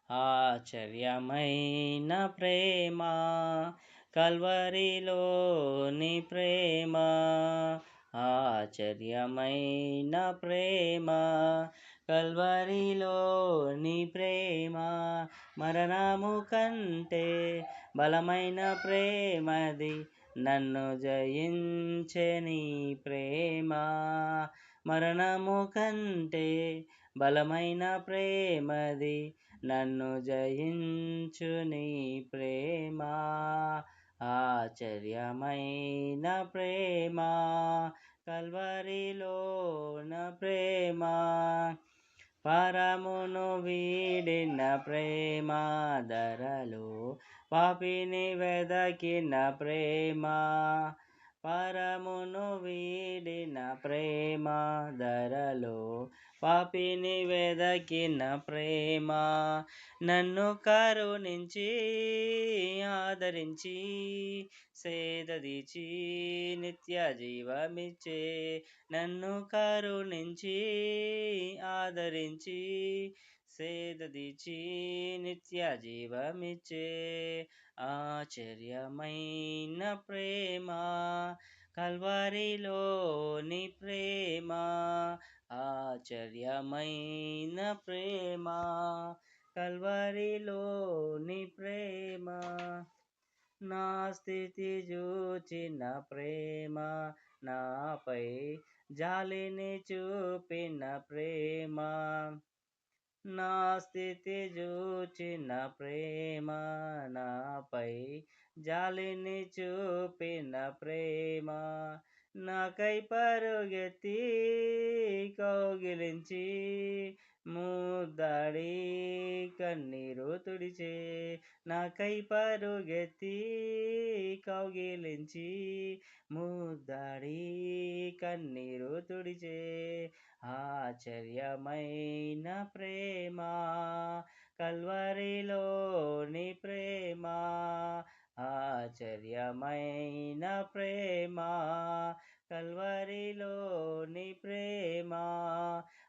ఆశ్చర్యమైన ప్రేమ కల్వరిలోని ప్రేమ ఆశ్చర్యమైన ప్రేమ కల్వరిలోని ప్రేమ మరణము కంటే బలమైన ప్రేమది నన్ను జయించే నీ ప్రేమ మరణము కంటే బలమైన ప్రేమది నన్ను జయించు నీ ప్రేమ ఆశ్చర్యమైన ప్రేమ కల్వరిలోన ప్రేమ పరమును వీడిన ప్రేమ ధరలో పాపిని వెదకిన ప్రేమ పరమును వీడిన ప్రేమ ధరలో పాపిని వెదకిన ప్రేమ నన్ను కరుణించి ఆదరించి సేదదీచి నిత్య జీవమిచ్చే నన్ను కరుణించి ఆదరించి సేదదీచి నిత్య జీవమిచ్చే ఆశ్చర్యమైన ప్రేమ కల్వరిలోని ప్రేమ ఆశ్చర్యమైన ప్రేమ కల్వరిలోని ప్రేమ నా స్థితి చూచిన ప్రేమ నాపై జాలిని చూపిన ప్రేమ నా స్థితి చూచిన ప్రేమ నాపై జాలిని చూపిన ప్రేమ నాకై పరుగెత్తి కౌగిలించి ముద్దాడి కన్నీరు తుడిచే నాకై పరుగెత్తి కౌగిలించి ముద్దాడి కన్నీరు తుడిచే ఆశ్చర్యమైన ప్రేమ కల్వరిలోని ప్రేమ ఆశ్చర్యమైన ప్రేమ కల్వరిలోని ప్రేమ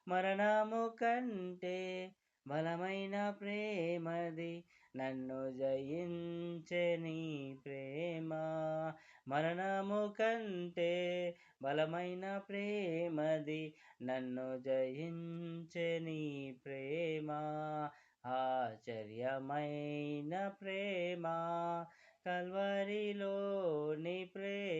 మరణము కంటే బలమైన ప్రేమది నన్ను జయించే నీ ప్రేమ మరణము కంటే బలమైన ప్రేమది నన్ను జయించే నీ ప్రేమ ఆశ్చర్యమైన ప్రేమ కల్వరిలోని ప్రేమ